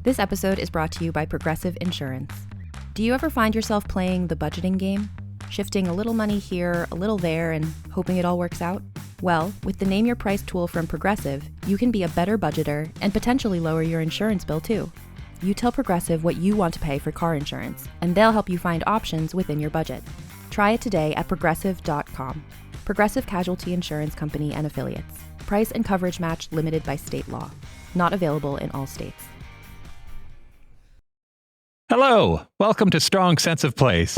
This episode is brought to you by Progressive Insurance. Do you ever find yourself playing the budgeting game? Shifting a little money here, a little there, and hoping it all works out? Well, with the Name Your Price tool from Progressive, you can be a better budgeter and potentially lower your insurance bill too. You tell Progressive what you want to pay for car insurance, and they'll help you find options within your budget. Try it today at progressive.com. Progressive Casualty Insurance Company and Affiliates. Price and coverage match limited by state law. Not available in all states. Hello, welcome to Strong Sense of Place.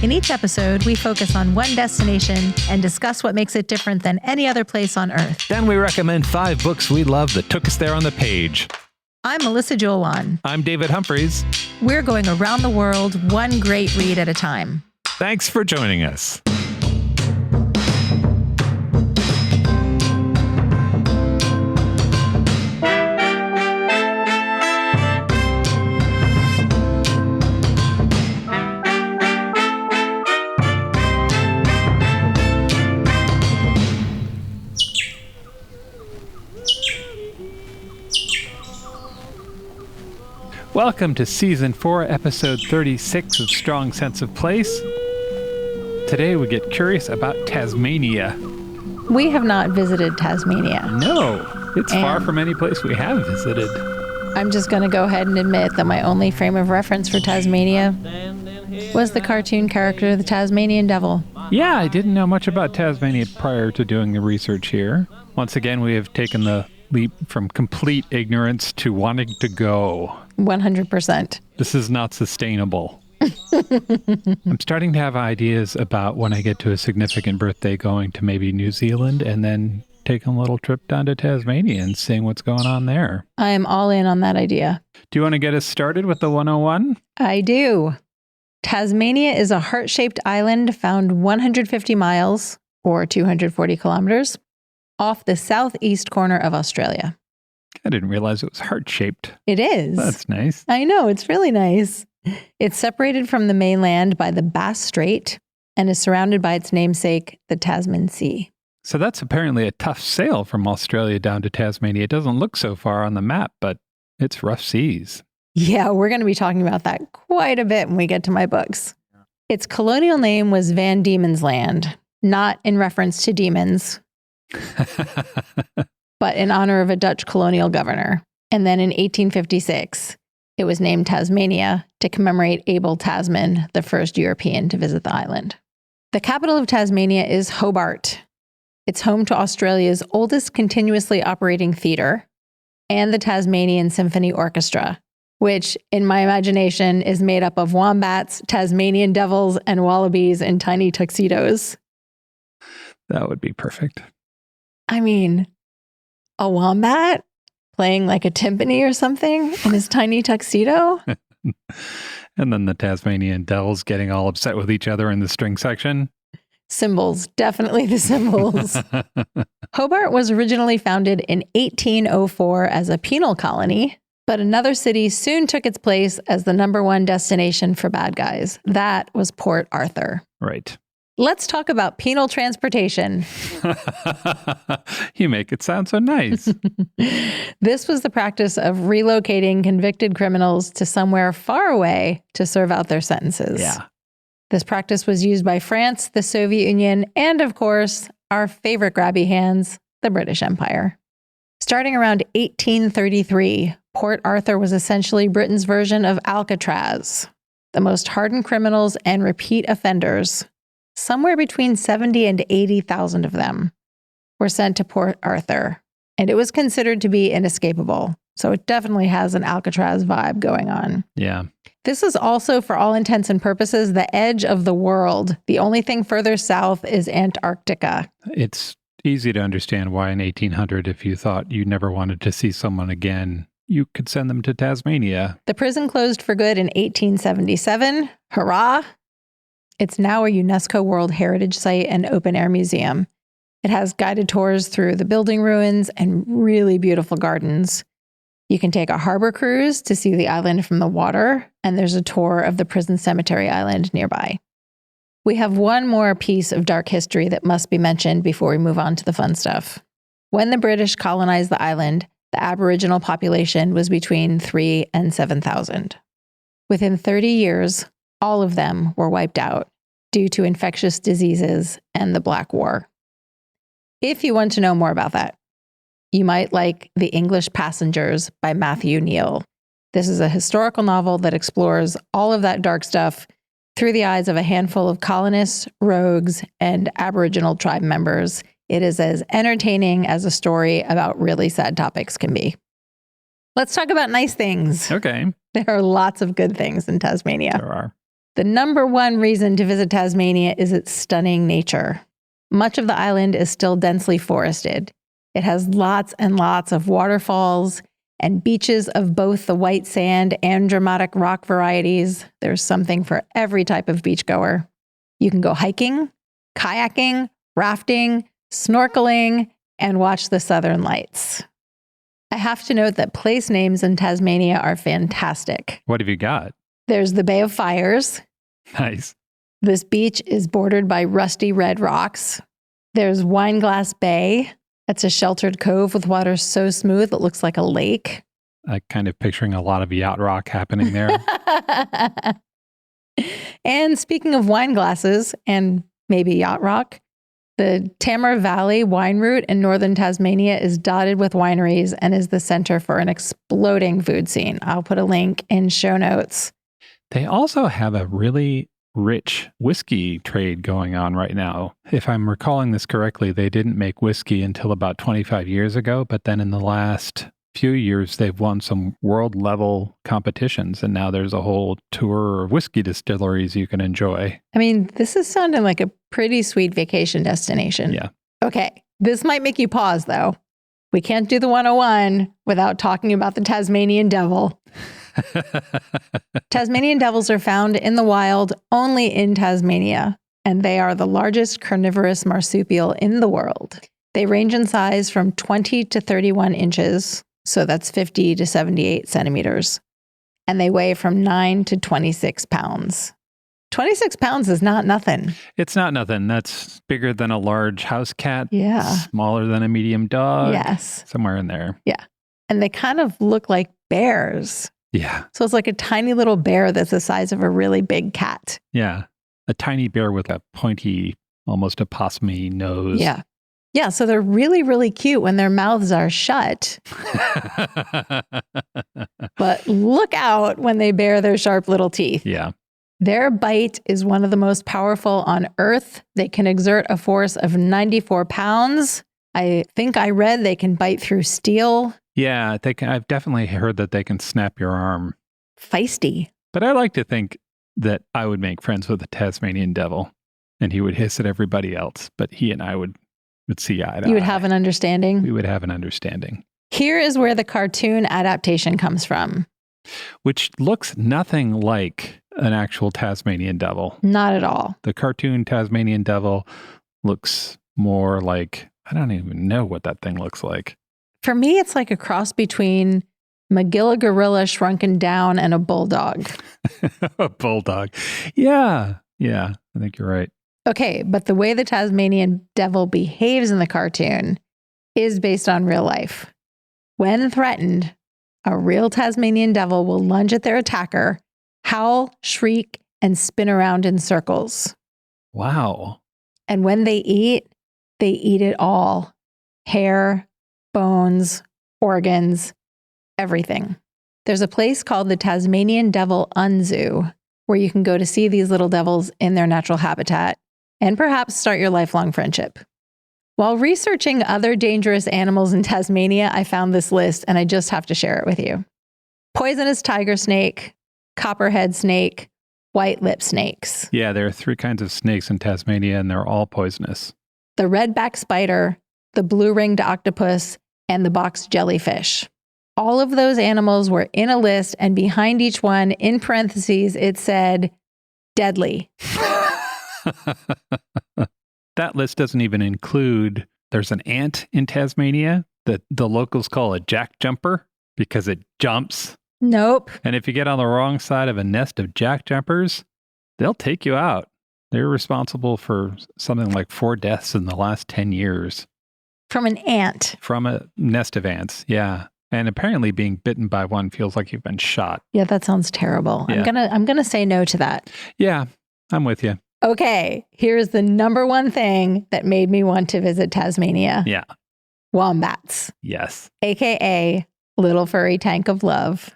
In each episode, we focus on one destination and discuss what makes it different than any other place on Earth. Then we recommend 5 books we love that took us there on the page. I'm Melissa Joulwan. I'm David Humphreys. We're going around the world, one great read at a time. Thanks for joining us. Welcome to Season 4, Episode 36 of Strong Sense of Place. Today we get curious about Tasmania. We have not visited Tasmania. No, it's far from any place we have visited. I'm just going to go ahead and admit that my only frame of reference for Tasmania was the cartoon character, the Tasmanian Devil. Yeah, I didn't know much about Tasmania prior to doing the research here. Once again, we have taken the leap from complete ignorance to wanting to go. 100%. This is not sustainable. I'm starting to have ideas about when I get to a significant birthday going to maybe New Zealand and then taking a little trip down to Tasmania and seeing what's going on there. I am all in on that idea. Do you want to get us started with the 101? I do. Tasmania is a heart-shaped island found 150 miles, or 240 kilometers, off the southeast corner of Australia. I didn't realize it was heart-shaped. It is. That's nice. I know, it's really nice. It's separated from the mainland by the Bass Strait and is surrounded by its namesake, the Tasman Sea. So that's apparently a tough sail from Australia down to Tasmania. It doesn't look so far on the map, but it's rough seas. Yeah, we're going to be talking about that quite a bit when we get to my books. Its colonial name was Van Diemen's Land, not in reference to demons, but in honor of a Dutch colonial governor. And then in 1856, it was named Tasmania to commemorate Abel Tasman, the first European to visit the island. The capital of Tasmania is Hobart. It's home to Australia's oldest continuously operating theatre and the Tasmanian Symphony Orchestra, which, in my imagination, is made up of wombats, Tasmanian devils, and wallabies in tiny tuxedos. That would be perfect. I mean, a wombat playing like a timpani or something in his tiny tuxedo? And then the Tasmanian devils getting all upset with each other in the string section. Cymbals, definitely the cymbals. Hobart was originally founded in 1804 as a penal colony, but another city soon took its place as the #1 destination for bad guys. That was Port Arthur. Right. Let's talk about penal transportation. You make it sound so nice. This was the practice of relocating convicted criminals to somewhere far away to serve out their sentences. Yeah. This practice was used by France, the Soviet Union, and of course, our favorite grabby hands, the British Empire. Starting around 1833, Port Arthur was essentially Britain's version of Alcatraz. The most hardened criminals and repeat offenders, somewhere between 70 and 80,000 of them, were sent to Port Arthur, and it was considered to be inescapable. So it definitely has an Alcatraz vibe going on. Yeah. This is also, for all intents and purposes, the edge of the world. The only thing further south is Antarctica. It's easy to understand why in 1800, if you thought you never wanted to see someone again, you could send them to Tasmania. The prison closed for good in 1877. Hurrah! It's now a UNESCO World Heritage Site and open-air museum. It has guided tours through the building ruins and really beautiful gardens. You can take a harbor cruise to see the island from the water, and there's a tour of the prison cemetery island nearby. We have one more piece of dark history that must be mentioned before we move on to the fun stuff. When the British colonized the island, The Aboriginal population was between 3,000 and 7,000. Within 30 years, all of them were wiped out due to infectious diseases and the Black War. If you want to know more about that, you might like The English Passengers by Matthew Neal. This is a historical novel that explores all of that dark stuff through the eyes of a handful of colonists, rogues, and Aboriginal tribe members. It is as entertaining as a story about really sad topics can be. Let's talk about nice things. Okay. There are lots of good things in Tasmania. There are. The number one reason to visit Tasmania is its stunning nature. Much of the island is still densely forested. It has lots and lots of waterfalls and beaches of both the white sand and dramatic rock varieties. There's something for every type of beachgoer. You can go hiking, kayaking, rafting, snorkeling, and watch the Southern Lights. I have to note that place names in Tasmania are fantastic. What have you got? There's the Bay of Fires. Nice. This beach is bordered by rusty red rocks. There's Wineglass Bay. It's a sheltered cove with water so smooth it looks like a lake. I'm kind of picturing a lot of yacht rock happening there. And speaking of wine glasses and maybe yacht rock, the Tamar Valley Wine Route in northern Tasmania is dotted with wineries and is the center for an exploding food scene. I'll put a link in show notes. They also have a really rich whiskey trade going on right now. If I'm recalling this correctly, they didn't make whiskey until about 25 years ago, but then in the last few years, they've won some world-level competitions, and now there's a whole tour of whiskey distilleries you can enjoy. I mean, this is sounding like a pretty sweet vacation destination. Yeah. Okay, this might make you pause, though. We can't do the 101 without talking about the Tasmanian devil. Tasmanian devils are found in the wild only in Tasmania, and they are the largest carnivorous marsupial in the world. They range in size from 20 to 31 inches, so that's 50 to 78 centimeters, and they weigh from 9 to 26 pounds. 26 pounds is not nothing. It's not nothing. That's bigger than a large house cat. Yeah. Smaller than a medium dog. Yes. Somewhere in there. Yeah. And they kind of look like bears. Yeah. So it's like a tiny little bear that's the size of a really big cat. Yeah. A tiny bear with a pointy, almost opossum-y nose. Yeah. Yeah. So they're really, really cute when their mouths are shut. But look out when they bare their sharp little teeth. Yeah. Their bite is one of the most powerful on Earth. They can exert a force of 94 pounds. I think I read they can bite through steel. Yeah, I've definitely heard that they can snap your arm. Feisty. But I like to think that I would make friends with the Tasmanian devil, and he would hiss at everybody else, but he and I would see eye to eye. You would have an understanding? We would have an understanding. Here is where the cartoon adaptation comes from. Which looks nothing like an actual Tasmanian devil. Not at all. The cartoon Tasmanian devil looks more like, I don't even know what that thing looks like. For me, it's like a cross between Magilla gorilla shrunken down and a bulldog. A bulldog. Yeah. Yeah. I think you're right. Okay. But the way the Tasmanian devil behaves in the cartoon is based on real life. When threatened, a real Tasmanian devil will lunge at their attacker, howl, shriek, and spin around in circles. Wow. And when they eat it all. Hair, bones, organs, everything. There's a place called the Tasmanian Devil Unzoo where you can go to see these little devils in their natural habitat and perhaps start your lifelong friendship. While researching other dangerous animals in Tasmania, I found this list and I just have to share it with you. Poisonous tiger snake, copperhead snake, white lip snakes. Yeah, there are 3 kinds of snakes in Tasmania and they're all poisonous. The redback spider, the blue-ringed octopus, and the box jellyfish. All of those animals were in a list, and behind each one, in parentheses, it said, deadly. That list doesn't even include, there's an ant in Tasmania that the locals call a jack jumper because it jumps. Nope. And if you get on the wrong side of a nest of jack jumpers, they'll take you out. They're responsible for something like 4 deaths in the last 10 years. From an ant. From a nest of ants, yeah. And apparently being bitten by one feels like you've been shot. Yeah, that sounds terrible. Yeah. I'm gonna say no to that. Yeah, I'm with you. Okay, here's the number one thing that made me want to visit Tasmania. Yeah. Wombats, Yes. AKA little furry tank of love.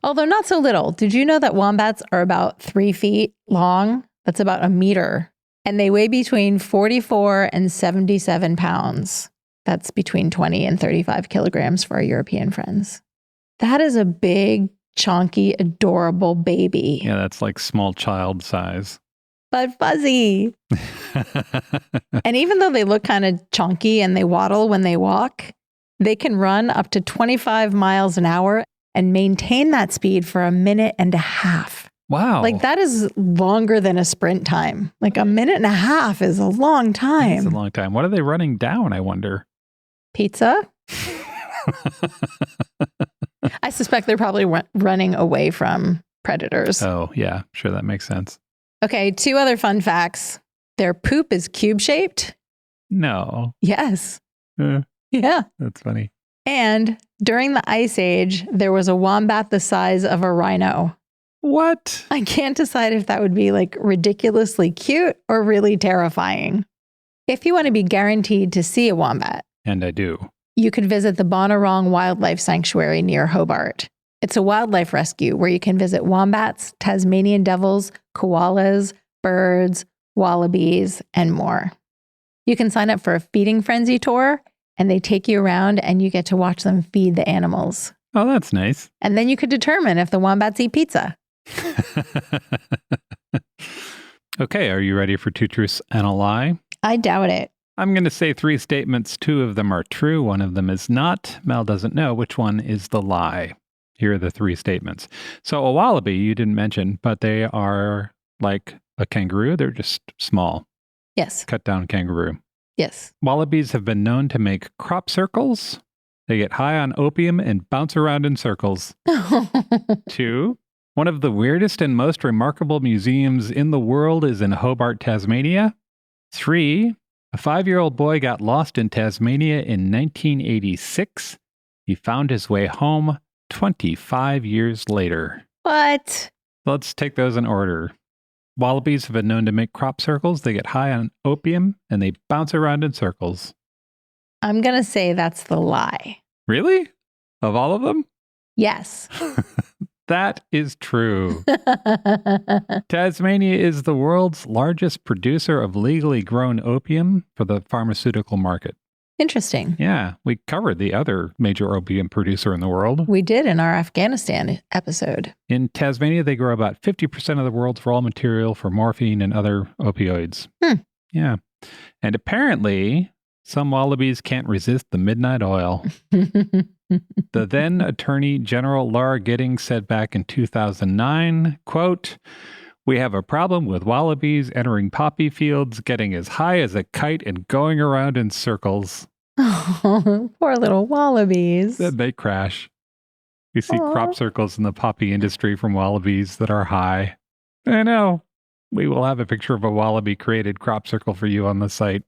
Although not so little. Did you know that wombats are about 3 feet long? That's about a meter. And they weigh between 44 and 77 pounds. That's between 20 and 35 kilograms for our European friends. That is a big, chonky, adorable baby. Yeah, that's like small child size. But fuzzy. And even though they look kind of chunky and they waddle when they walk, they can run up to 25 miles an hour and maintain that speed for 1.5 minutes. Wow. Like that is longer than a sprint time. Like 1.5 minutes is a long time. It's a long time. What are they running down, I wonder? Pizza? I suspect they're probably running away from predators. Oh, yeah. Sure, that makes sense. Okay, 2 other fun facts. Their poop is cube-shaped. No. Yes. Eh, Yeah. that's funny. And during the Ice Age, there was a wombat the size of a rhino. What? I can't decide if that would be like ridiculously cute or really terrifying. If you want to be guaranteed to see a wombat, And I do. you could visit the Bonarong Wildlife Sanctuary near Hobart. It's a wildlife rescue where you can visit wombats, Tasmanian devils, koalas, birds, wallabies, and more. You can sign up for a feeding frenzy tour, and they take you around and you get to watch them feed the animals. Oh, that's nice. And then you could determine if the wombats eat pizza. Okay, are you ready for 2 truths and a lie? I doubt it. I'm going to say 3 statements. 2 of them are true. 1 of them is not. Mel doesn't know which one is the lie. Here are the 3 statements. So a wallaby, you didn't mention, but they are like a kangaroo. They're just small, Yes. cut down kangaroo. Yes. Wallabies have been known to make crop circles. They get high on opium and bounce around in circles. 2, one of the weirdest and most remarkable museums in the world is in Hobart, Tasmania. 3, a 5-year-old boy got lost in Tasmania in 1986. He found his way home 25 years later. What? Let's take those in order. Wallabies have been known to make crop circles. They get high on opium and they bounce around in circles. I'm going to say that's the lie. Really? Of all of them? Yes. That is true. Tasmania is the world's largest producer of legally grown opium for the pharmaceutical market. Interesting. Yeah, we covered the other major opium producer in the world. We did in our Afghanistan episode. In Tasmania, they grow about 50% of the world's raw material for morphine and other opioids. Yeah. And apparently, some wallabies can't resist the midnight oil. The then Attorney General Laura Giddings said back in 2009, quote, "We have a problem with wallabies entering poppy fields, getting as high as a kite and going around in circles." Oh, poor little wallabies. Then they crash. You see crop circles in the poppy industry from wallabies that are high. I know. We will have a picture of a wallaby-created crop circle for you on the site.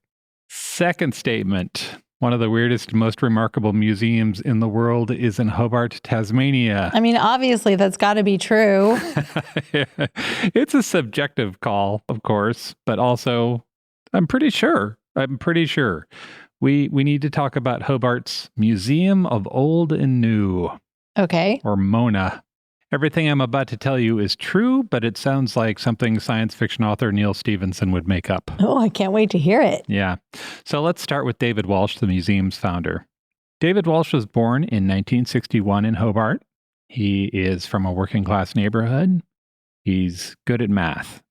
Second statement. One of the weirdest, most remarkable museums in the world is in Hobart, Tasmania. I mean, obviously, that's got to be true. It's a subjective call, of course, but also, I'm pretty sure. We need to talk about Hobart's Museum of Old and New, Okay. or MONA. Everything I'm about to tell you is true, but it sounds like something science fiction author Neil Stephenson would make up. Oh, I can't wait to hear it. Yeah. So let's start with David Walsh, the museum's founder. David Walsh was born in 1961 in Hobart. He is from a working class neighborhood. He's good at math.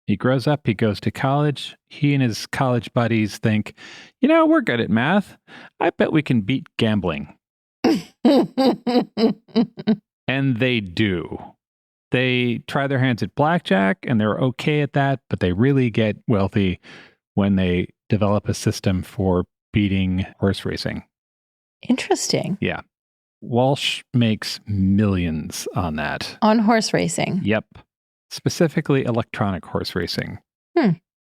He grows up, he goes to college. He and his college buddies think, we're good at math. I bet we can beat gambling. And they do. They try their hands at blackjack, and they're okay at that, but they really get wealthy when they develop a system for beating horse racing. Interesting. Yeah. Walsh makes millions on that. On horse racing. Yep. Specifically electronic horse racing.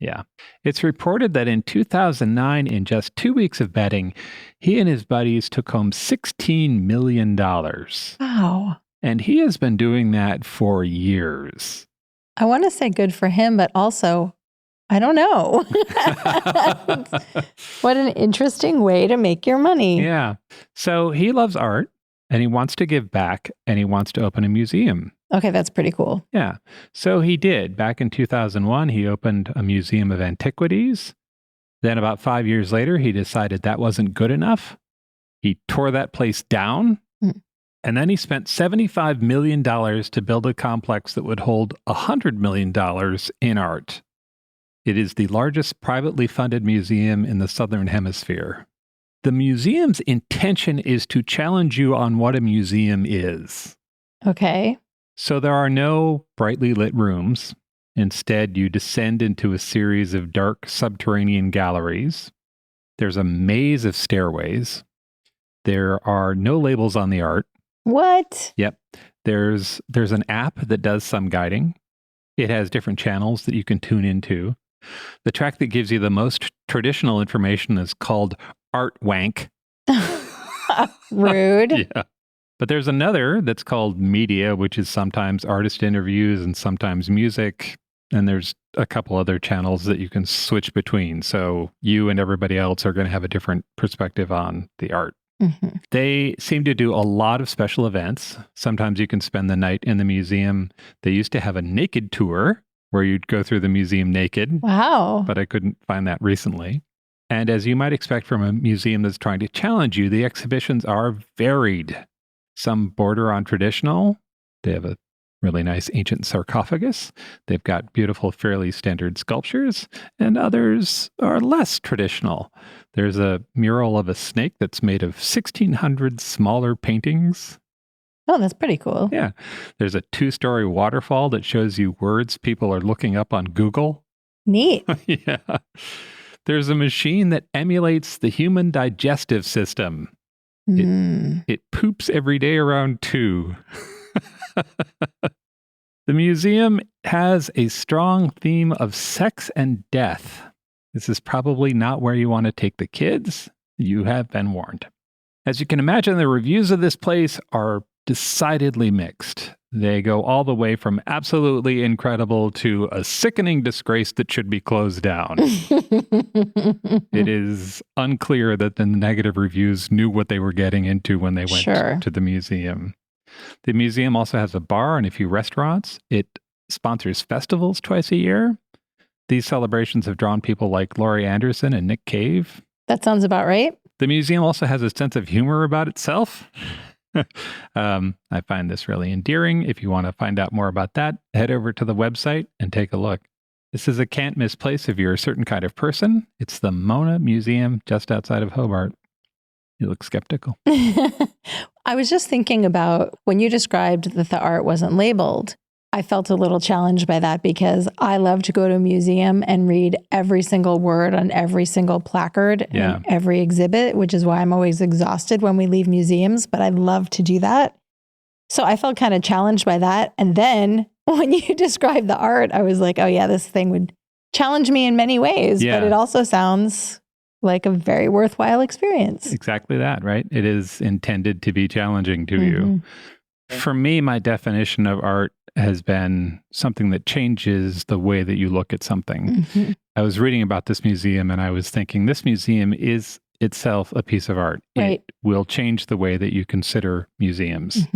Yeah. It's reported that in 2009, in just 2 weeks of betting, he and his buddies took home $16 million. Wow. And he has been doing that for years. I want to say good for him, but also, I don't know. What an interesting way to make your money. Yeah. So he loves art and he wants to give back and he wants to open a museum. Okay, that's pretty cool. Yeah. So he did. Back in 2001, he opened a museum of antiquities. Then about 5 years later, he decided that wasn't good enough. He tore that place down. And then he spent $75 million to build a complex that would hold $100 million in art. It is the largest privately funded museum in the Southern Hemisphere. The museum's intention is to challenge you on what a museum is. Okay. So there are no brightly lit rooms. Instead, you descend into a series of dark subterranean galleries. There's a maze of stairways. There are no labels on the art. What? Yep. There's an app that does some guiding. It has different channels that you can tune into. The track that gives you the most traditional information is called Art Wank. Rude. Yeah. But there's another that's called Media, which is sometimes artist interviews and sometimes music. And there's a couple other channels that you can switch between. So you and everybody else are going to have a different perspective on the art. Mm-hmm. They seem to do a lot of special events. Sometimes you can spend the night in the museum. They used to have a naked tour where you'd go through the museum naked. Wow. But I couldn't find that recently. And as you might expect from a museum that's trying to challenge you, the exhibitions are varied. Some border on traditional. They have a really nice ancient sarcophagus. They've got beautiful, fairly standard sculptures, and others are less traditional. There's a mural of a snake that's made of 1,600 smaller paintings. Oh, that's pretty cool. Yeah. There's a 2-story waterfall that shows you words people are looking up on Google. Neat. Yeah. There's a machine that emulates the human digestive system. It poops every day around 2. The museum has a strong theme of sex and death. This is probably not where you want to take the kids. You have been warned. As you can imagine, the reviews of this place are decidedly mixed. They go all the way from absolutely incredible to a sickening disgrace that should be closed down. It is unclear that the negative reviews knew what they were getting into when they went to the museum. The museum also has a bar and a few restaurants. It sponsors festivals twice a year. These celebrations have drawn people like Laurie Anderson and Nick Cave. That sounds about right. The museum also has a sense of humor about itself. I find this really endearing. If you want to find out more about that, head over to the website and take a look. This is a can't miss place if you're a certain kind of person. It's the Mona Museum just outside of Hobart. You look skeptical. I was just thinking about when you described that the art wasn't labeled. I felt a little challenged by that because I love to go to a museum and read every single word on every single placard and every exhibit, which is why I'm always exhausted when we leave museums, but I love to do that. So I felt kind of challenged by that. And then when you described the art, I was like, oh yeah, this thing would challenge me in many ways, but it also sounds like a very worthwhile experience. Exactly that, right? It is intended to be challenging to you. For me, my definition of art has been something that changes the way that you look at something. I was reading about this museum and I was thinking this museum is itself a piece of art. Right. It will change the way that you consider museums.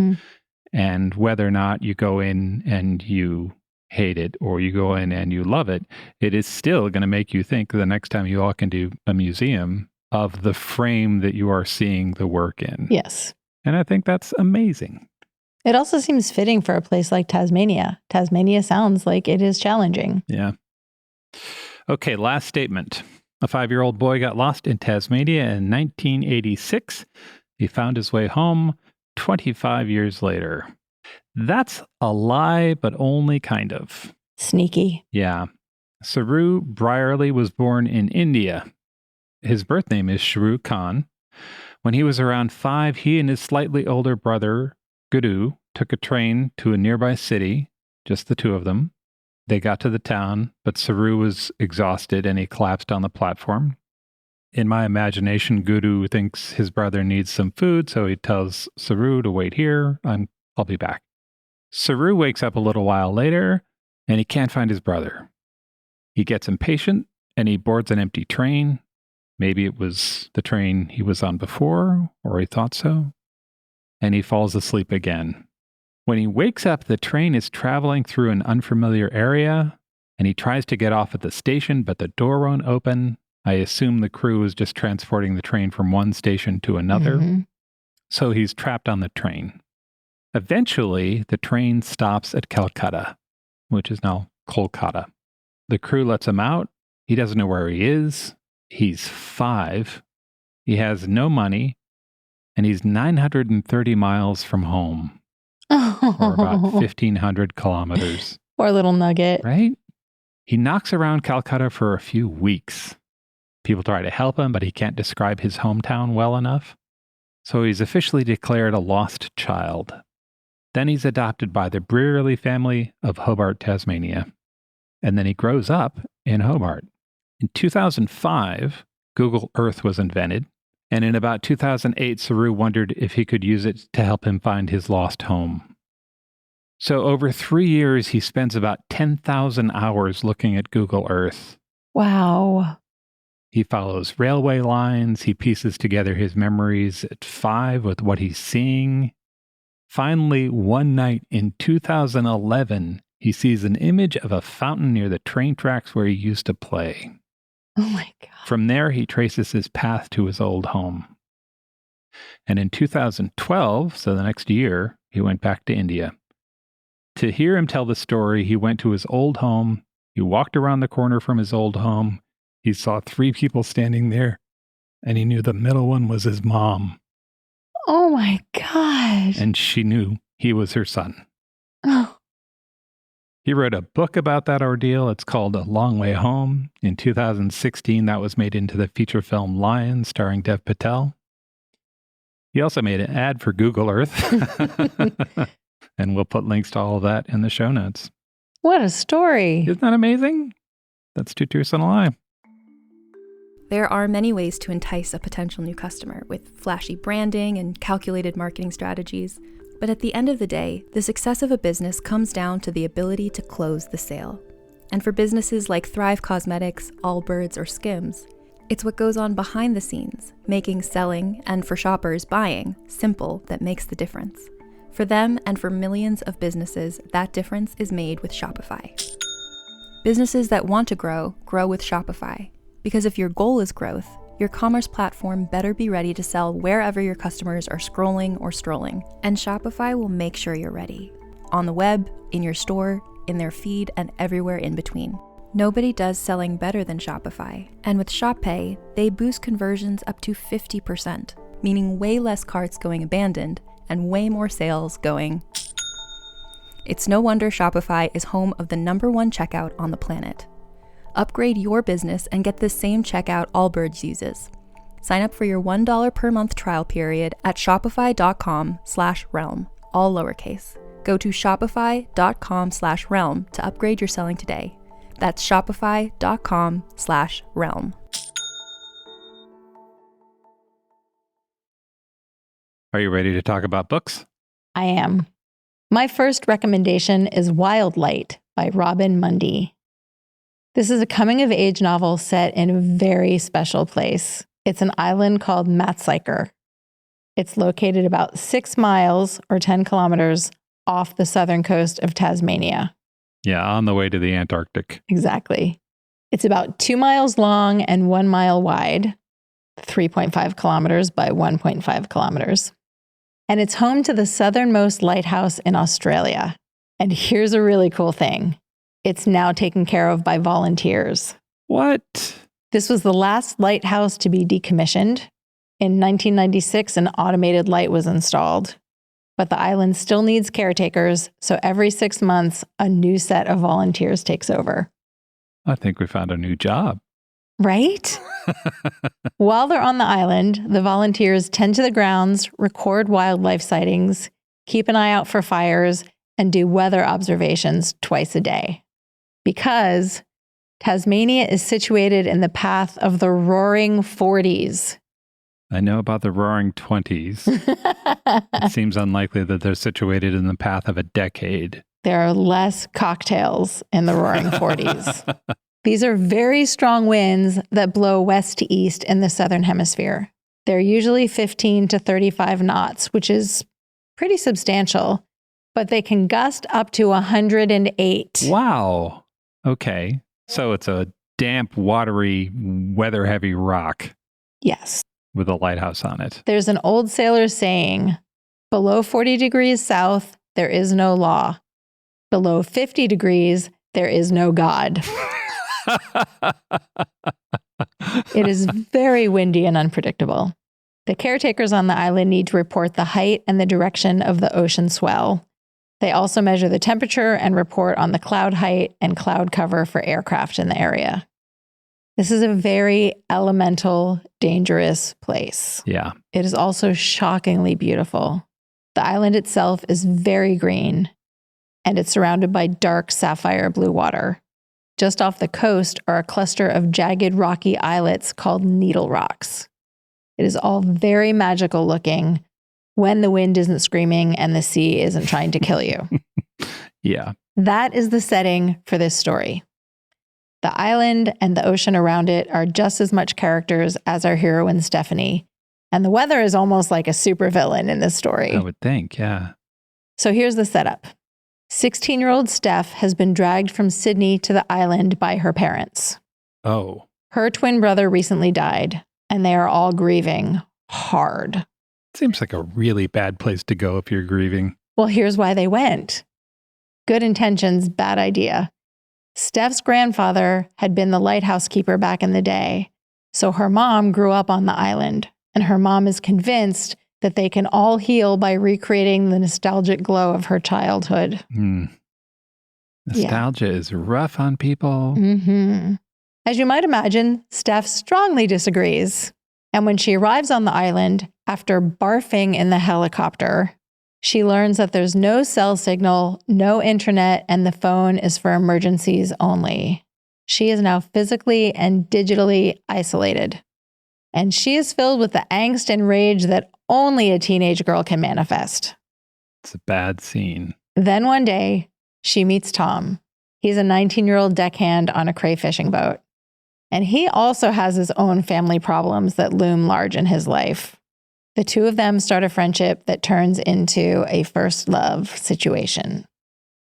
And whether or not you go in and you hate it or you go in and you love it, it is still going to make you think the next time you walk into a museum of the frame that you are seeing the work in. Yes. And I think that's amazing. It also seems fitting for a place like Tasmania. Tasmania sounds like it is challenging. Yeah. Okay, last statement. A 5-year-old boy got lost in Tasmania in 1986. He found his way home 25 years later. That's a lie, but only kind of. Sneaky. Yeah. Saru Brierley was born in India. His birth name is Shru Khan. When he was around 5, he and his slightly older brother, Guru, took a train to a nearby city, just the two of them. They got to the town, but Saru was exhausted and he collapsed on the platform. In my imagination, Guru thinks his brother needs some food, so he tells Saru to wait here. I'll be back. Saru wakes up a little while later, and he can't find his brother. He gets impatient, and he boards an empty train. Maybe it was the train he was on before, or he thought so. And he falls asleep again. When he wakes up, the train is traveling through an unfamiliar area, and he tries to get off at the station, but the door won't open. I assume the crew is just transporting the train from one station to another. Mm-hmm. So he's trapped on the train. Eventually, the train stops at Calcutta, which is now Kolkata. The crew lets him out. He doesn't know where he is. He's 5. He has no money, and he's 930 miles from home, or about 1,500 kilometers. Poor little nugget. Right? He knocks around Calcutta for a few weeks. People try to help him, but he can't describe his hometown well enough. So he's officially declared a lost child. Then he's adopted by the Brearley family of Hobart, Tasmania. And then he grows up in Hobart. In 2005, Google Earth was invented. And in about 2008, Saru wondered if he could use it to help him find his lost home. So over 3 years, he spends about 10,000 hours looking at Google Earth. Wow. He follows railway lines. He pieces together his memories at 5 with what he's seeing. Finally, one night in 2011, he sees an image of a fountain near the train tracks where he used to play. Oh my God. From there, he traces his path to his old home. And in 2012, so the next year, he went back to India. To hear him tell the story, he went to his old home. He walked around the corner from his old home. He saw 3 people standing there, and he knew the middle one was his mom. Oh my God. And she knew he was her son. Oh. He wrote a book about that ordeal. It's called A Long Way Home. In 2016, that was made into the feature film Lion, starring Dev Patel. He also made an ad for Google Earth. And we'll put links to all of that in the show notes. What a story. Isn't that amazing? That's 2 truths and a lie. There are many ways to entice a potential new customer with flashy branding and calculated marketing strategies. But at the end of the day, the success of a business comes down to the ability to close the sale. And for businesses like Thrive Cosmetics, Allbirds, or Skims, it's what goes on behind the scenes, making selling, and for shoppers, buying, simple that makes the difference. For them and for millions of businesses, that difference is made with Shopify. Businesses that want to grow, grow with Shopify. Because if your goal is growth, your commerce platform better be ready to sell wherever your customers are scrolling or strolling. And Shopify will make sure you're ready. On the web, in your store, in their feed, and everywhere in between. Nobody does selling better than Shopify. And with Shop Pay, they boost conversions up to 50%, meaning way less carts going abandoned and way more sales going. It's no wonder Shopify is home of the #1 checkout on the planet. Upgrade your business and get the same checkout Allbirds uses. Sign up for your $1 per month trial period at shopify.com/realm, all lowercase. Go to shopify.com/realm to upgrade your selling today. That's shopify.com/realm. Are you ready to talk about books? I am. My first recommendation is Wild Light by Robin Mundy. This is a coming-of-age novel set in a very special place. It's an island called Matsuyker. It's located about 6 miles or 10 kilometers off the southern coast of Tasmania. Yeah, on the way to the Antarctic. Exactly. It's about 2 miles long and 1 mile wide, 3.5 kilometers by 1.5 kilometers. And it's home to the southernmost lighthouse in Australia. And here's a really cool thing. It's now taken care of by volunteers. What? This was the last lighthouse to be decommissioned. In 1996, an automated light was installed. But the island still needs caretakers, so every 6 months, a new set of volunteers takes over. I think we found a new job. Right? While they're on the island, the volunteers tend to the grounds, record wildlife sightings, keep an eye out for fires, and do weather observations twice a day. because Tasmania is situated in the path of the Roaring Forties. I know about the Roaring 20s. It seems unlikely that they're situated in the path of a decade. There are less cocktails in the Roaring Forties. These are very strong winds that blow west to east in the Southern Hemisphere. They're usually 15 to 35 knots, which is pretty substantial, but they can gust up to 108. Wow. Okay. So it's a damp, watery, weather-heavy rock. Yes. With a lighthouse on it. There's an old sailor saying, below 40 degrees south, there is no law. Below 50 degrees, there is no God. It is very windy and unpredictable. The caretakers on the island need to report the height and the direction of the ocean swell. They also measure the temperature and report on the cloud height and cloud cover for aircraft in the area. This is a very elemental, dangerous place. Yeah. It is also shockingly beautiful. The island itself is very green, and it's surrounded by dark sapphire blue water. Just off the coast are a cluster of jagged rocky islets called needle rocks. It is all very magical looking when the wind isn't screaming and the sea isn't trying to kill you. Yeah. That is the setting for this story. The island and the ocean around it are just as much characters as our heroine Stephanie, and the weather is almost like a supervillain in this story. I would think, yeah. So here's the setup. 16-year-old Steph has been dragged from Sydney to the island by her parents. Oh. Her twin brother recently died, and they are all grieving hard. Seems like a really bad place to go if you're grieving. Well, here's why they went. Good intentions, bad idea. Steph's grandfather had been the lighthouse keeper back in the day, so her mom grew up on the island, and her mom is convinced that they can all heal by recreating the nostalgic glow of her childhood. Nostalgia is rough on people. Mm-hmm. As you might imagine, Steph strongly disagrees. And when she arrives on the island, after barfing in the helicopter, she learns that there's no cell signal, no internet, and the phone is for emergencies only. She is now physically and digitally isolated. And she is filled with the angst and rage that only a teenage girl can manifest. It's a bad scene. Then one day, she meets Tom. He's a 19-year-old deckhand on a crayfishing boat. And he also has his own family problems that loom large in his life. The two of them start a friendship that turns into a first love situation.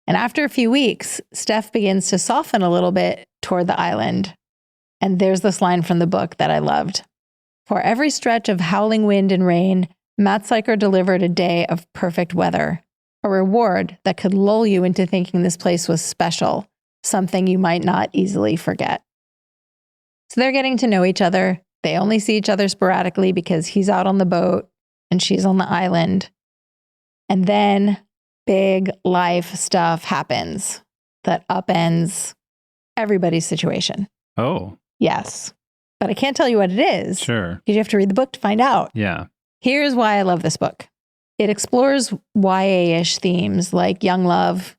And after a few weeks, Steph begins to soften a little bit toward the island. And there's this line from the book that I loved. For every stretch of howling wind and rain, Matt Syker delivered a day of perfect weather, a reward that could lull you into thinking this place was special, something you might not easily forget. So they're getting to know each other. They only see each other sporadically because he's out on the boat and she's on the island. And then big life stuff happens that upends everybody's situation. Oh. Yes. But I can't tell you what it is. Sure. Because you have to read the book to find out. Yeah. Here's why I love this book. It explores YA-ish themes like young love,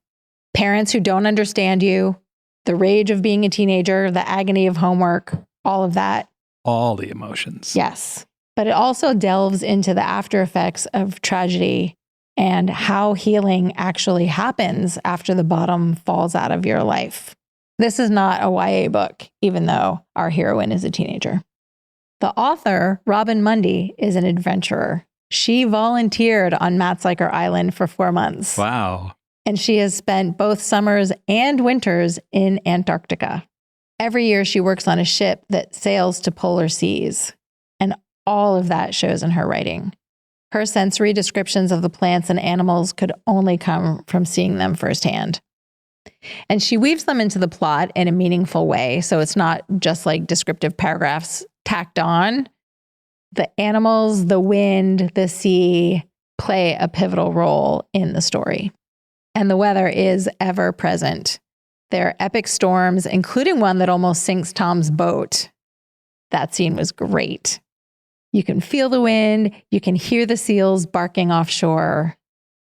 parents who don't understand you, the rage of being a teenager, the agony of homework, all of that. All the emotions. Yes. But it also delves into the after effects of tragedy and how healing actually happens after the bottom falls out of your life. This is not a YA book, even though our heroine is a teenager. The author, Robin Mundy, is an adventurer. She volunteered on Matt Syker Island for 4 months. Wow. And she has spent both summers and winters in Antarctica. Every year she works on a ship that sails to polar seas. And all of that shows in her writing. Her sensory descriptions of the plants and animals could only come from seeing them firsthand. And she weaves them into the plot in a meaningful way. So it's not just like descriptive paragraphs tacked on. The animals, the wind, the sea play a pivotal role in the story. And the weather is ever present. There are epic storms, including one that almost sinks Tom's boat. That scene was great. You can feel the wind. You can hear the seals barking offshore.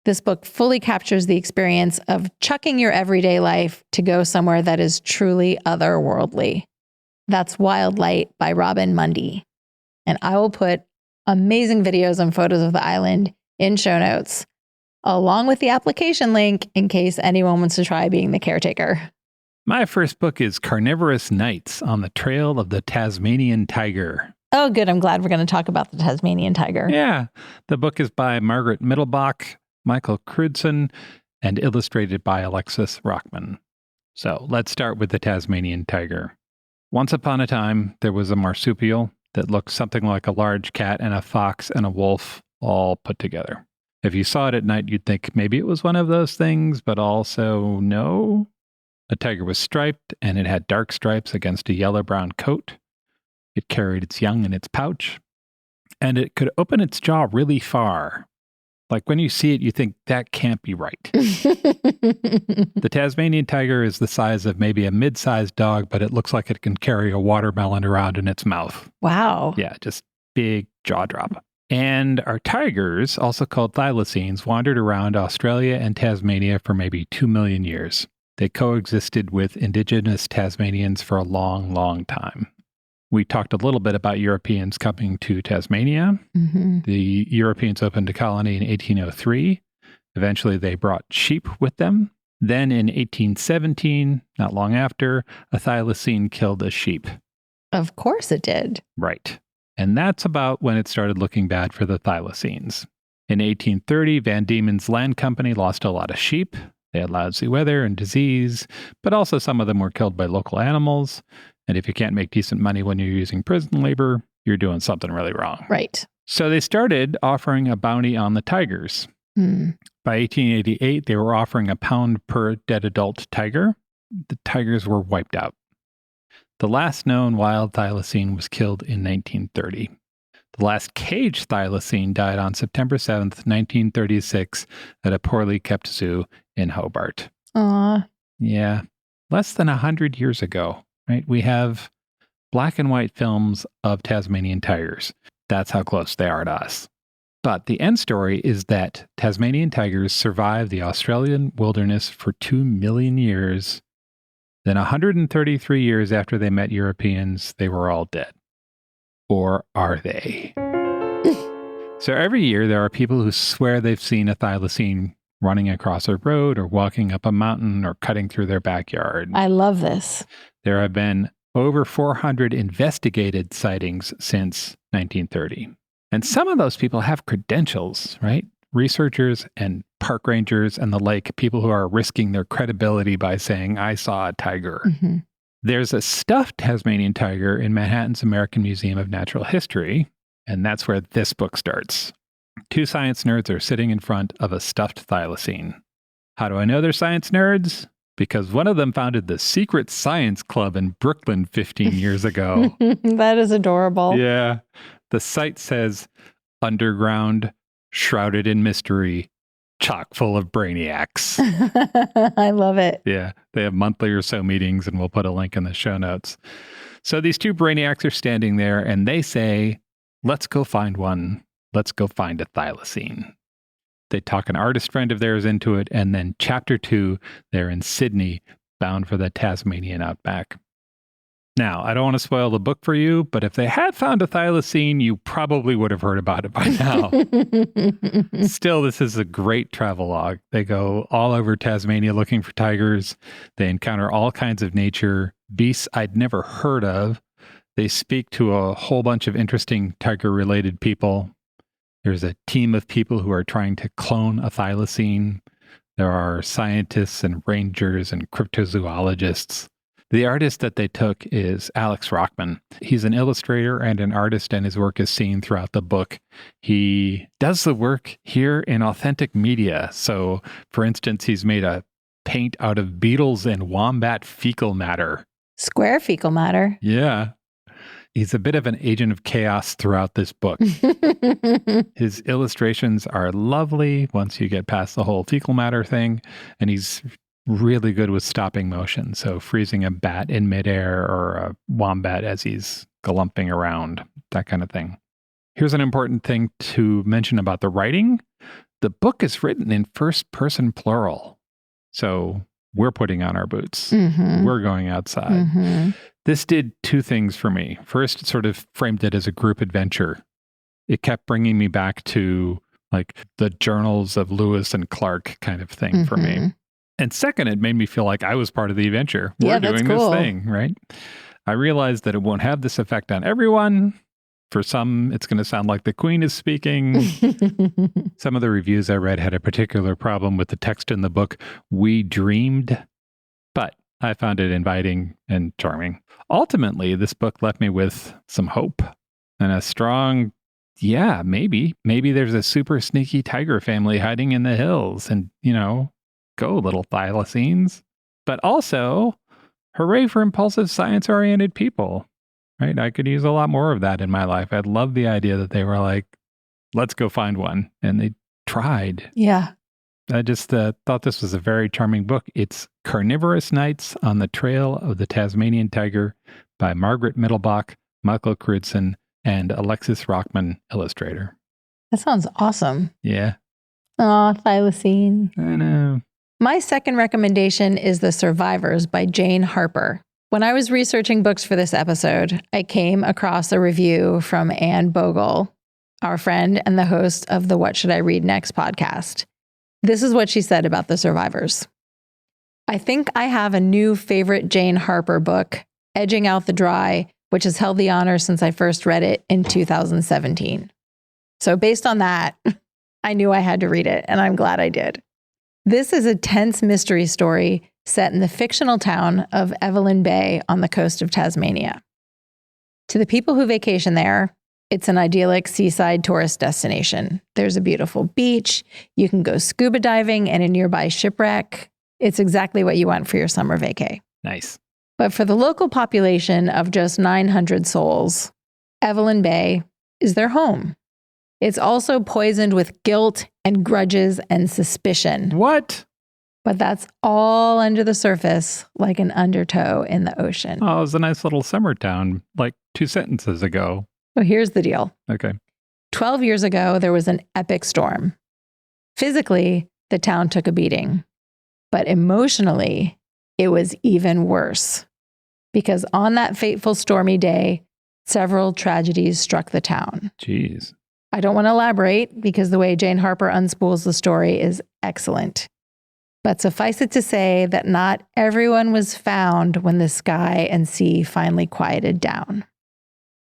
This book fully captures the experience of chucking your everyday life to go somewhere that is truly otherworldly. That's Wild Light by Robin Mundy. And I will put amazing videos and photos of the island in show notes, along with the application link in case anyone wants to try being the caretaker. My first book is Carnivorous Nights on the Trail of the Tasmanian Tiger. Oh, good. I'm glad we're going to talk about the Tasmanian tiger. Yeah. The book is by Margaret Mittelbach, Michael Crudson, and illustrated by Alexis Rockman. So let's start with the Tasmanian tiger. Once upon a time, there was a marsupial that looked something like a large cat and a fox and a wolf all put together. If you saw it at night, you'd think maybe it was one of those things, but also no. The tiger was striped, and it had dark stripes against a yellow-brown coat. It carried its young in its pouch, and it could open its jaw really far. Like when you see it, you think that can't be right. The Tasmanian tiger is the size of maybe a mid-sized dog, but it looks like it can carry a watermelon around in its mouth. Wow. Yeah, just big jaw drop. And our tigers, also called thylacines, wandered around Australia and Tasmania for maybe 2 million years. They coexisted with indigenous Tasmanians for a long, long time. We talked a little bit about Europeans coming to Tasmania. Mm-hmm. The Europeans opened a colony in 1803. Eventually, they brought sheep with them. Then in 1817, not long after, a thylacine killed a sheep. Of course it did. Right. And that's about when it started looking bad for the thylacines. In 1830, Van Diemen's Land Company lost a lot of sheep. They had lousy weather and disease, but also some of them were killed by local animals. And if you can't make decent money when you're using prison labor, you're doing something really wrong. Right. So they started offering a bounty on the tigers. By 1888, they were offering £1 per dead adult tiger. The tigers were wiped out. The last known wild thylacine was killed in 1930. The last caged thylacine died on September 7th, 1936, at a poorly kept zoo in Hobart. Aw. Yeah, less than 100 years ago. Right? We have black and white films of Tasmanian tigers. That's how close they are to us. But the end story is that Tasmanian tigers survived the Australian wilderness for 2 million years. Then 133 years after they met Europeans, they were all dead. Or are they? So every year there are people who swear they've seen a thylacine running across a road or walking up a mountain or cutting through their backyard. I love this. There have been over 400 investigated sightings since 1930. And some of those people have credentials, right? Researchers and park rangers and the like, people who are risking their credibility by saying, I saw a tiger. Mm-hmm. There's a stuffed Tasmanian tiger in Manhattan's American Museum of Natural History, and that's where this book starts. 2 science nerds are sitting in front of a stuffed thylacine. How do I know they're science nerds? Because one of them founded the Secret Science Club in Brooklyn 15 years ago. That is adorable. Yeah. The site says, underground, shrouded in mystery, chock full of brainiacs. I love it. Yeah. They have monthly or so meetings, and we'll put a link in the show notes. So these 2 brainiacs are standing there, and they say, let's go find one. Let's go find a thylacine. They talk an artist friend of theirs into it, and then chapter 2, they're in Sydney, bound for the Tasmanian outback. Now, I don't want to spoil the book for you, but if they had found a thylacine, you probably would have heard about it by now. Still, this is a great travelogue. They go all over Tasmania looking for tigers. They encounter all kinds of nature, beasts I'd never heard of. They speak to a whole bunch of interesting tiger-related people. There's a team of people who are trying to clone a thylacine. There are scientists and rangers and cryptozoologists. The artist that they took is Alex Rockman. He's an illustrator and an artist, and his work is seen throughout the book. He does the work here in authentic media. So, for instance, he's made a paint out of beetles and wombat fecal matter. Square fecal matter. Yeah. He's a bit of an agent of chaos throughout this book. His illustrations are lovely once you get past the whole fecal matter thing, and he's really good with stopping motion. So freezing a bat in midair or a wombat as he's galumping around, that kind of thing. Here's an important thing to mention about the writing. the book is written in first person plural. So we're putting on our boots. Mm-hmm. We're going outside. Mm-hmm. This did two things for me. First, it sort of framed it as a group adventure. It kept bringing me back to like the journals of Lewis and Clark kind of thing for me. And second, it made me feel like I was part of the adventure. We're doing this thing, right? I realized that it won't have this effect on everyone. For some, it's going to sound like the Queen is speaking. Some of the reviews I read had a particular problem with the text in the book, "We dreamed," but I found it inviting and charming. Ultimately, this book left me with some hope and a strong, yeah, maybe there's a super sneaky tiger family hiding in the hills and, go little thylacines. But also, hooray for impulsive science-oriented people. Right? I could use a lot more of that in my life. I'd love the idea that they were like, let's go find one. And they tried. Yeah. I just thought this was a very charming book. It's Carnivorous Nights on the Trail of the Tasmanian Tiger by Margaret Mittelbach, Michael Crutzen, and Alexis Rockman, illustrator. That sounds awesome. Yeah. Aw, thylacine. I know. My second recommendation is The Survivors by Jane Harper. When I was researching books for this episode, I came across a review from Anne Bogle, our friend and the host of the What Should I Read Next podcast. This is what she said about The Survivors. I think I have a new favorite Jane Harper book, Edging Out the Dry, which has held the honor since I first read it in 2017. So based on that, I knew I had to read it, and I'm glad I did. This is a tense mystery story set in the fictional town of Evelyn Bay on the coast of Tasmania. To the people who vacation there, it's an idyllic seaside tourist destination. There's a beautiful beach, you can go scuba diving and a nearby shipwreck. It's exactly what you want for your summer vacay. Nice. But for the local population of just 900 souls, Evelyn Bay is their home. It's also poisoned with guilt and grudges and suspicion. What? But that's all under the surface, like an undertow in the ocean. Oh, it was a nice little summer town, like 2 sentences ago. Well, here's the deal. Okay. 12 years ago, there was an epic storm. Physically, the town took a beating. But emotionally, it was even worse. Because on that fateful stormy day, several tragedies struck the town. Jeez. I don't want to elaborate because the way Jane Harper unspools the story is excellent. But suffice it to say that not everyone was found when the sky and sea finally quieted down.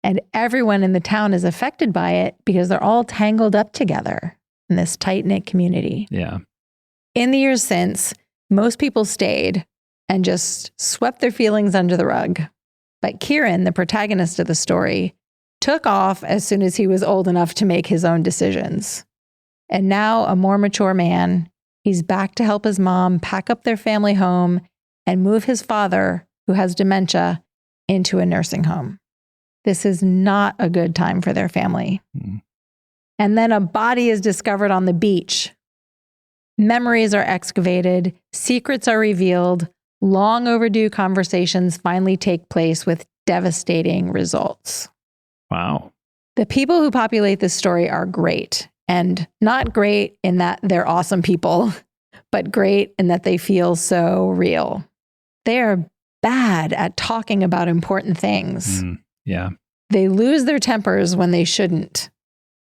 And everyone in the town is affected by it because they're all tangled up together in this tight-knit community. Yeah. In the years since, most people stayed and just swept their feelings under the rug. But Kieran, the protagonist of the story, took off as soon as he was old enough to make his own decisions. And now, a more mature man, he's back to help his mom pack up their family home and move his father, who has dementia, into a nursing home. This is not a good time for their family. And then a body is discovered on the beach. Memories are excavated, secrets are revealed, long overdue conversations finally take place with devastating results. Wow. The people who populate this story are great. And not great in that they're awesome people, but great in that they feel so real. They are bad at talking about important things. Yeah. They lose their tempers when they shouldn't.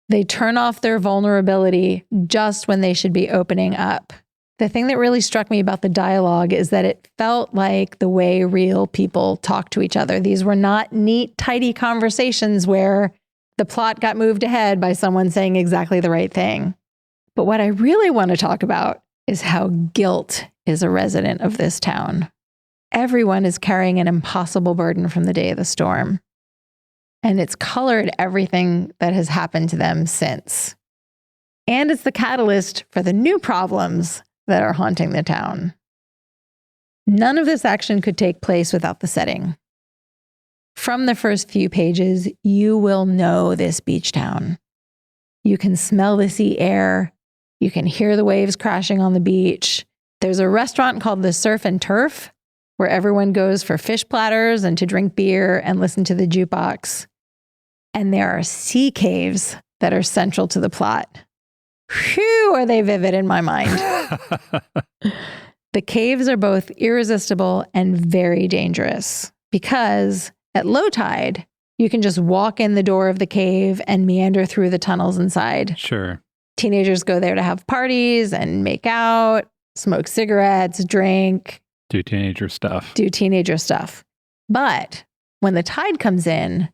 They turn off their vulnerability just when they should be opening up. The thing that really struck me about the dialogue is that it felt like the way real people talk to each other. These were not neat, tidy conversations where the plot got moved ahead by someone saying exactly the right thing. But what I really want to talk about is how guilt is a resident of this town. Everyone is carrying an impossible burden from the day of the storm. And it's colored everything that has happened to them since. And it's the catalyst for the new problems that are haunting the town. None of this action could take place without the setting. From the first few pages, you will know this beach town. You can smell the sea air. You can hear the waves crashing on the beach. There's a restaurant called the Surf and Turf, where everyone goes for fish platters and to drink beer and listen to the jukebox. And there are sea caves that are central to the plot. Phew, are they vivid in my mind. The caves are both irresistible and very dangerous because at low tide, you can just walk in the door of the cave and meander through the tunnels inside. Sure. Teenagers go there to have parties and make out, smoke cigarettes, drink. Do teenager stuff. But when the tide comes in,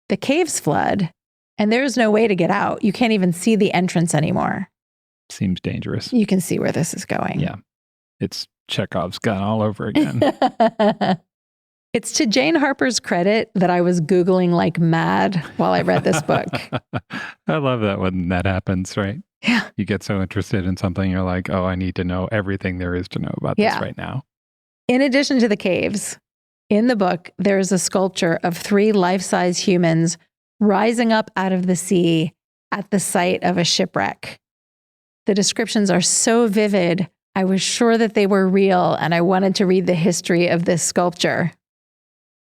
the caves flood and there's no way to get out. You can't even see the entrance anymore. Seems dangerous. You can see where this is going. Yeah. It's Chekhov's gun all over again. It's to Jane Harper's credit that I was Googling like mad while I read this book. I love that when that happens, right? Yeah. You get so interested in something, you're like, oh, I need to know everything there is to know about this right now. In addition to the caves, in the book, there is a sculpture of 3 life-size humans rising up out of the sea at the site of a shipwreck. The descriptions are so vivid, I was sure that they were real, and I wanted to read the history of this sculpture.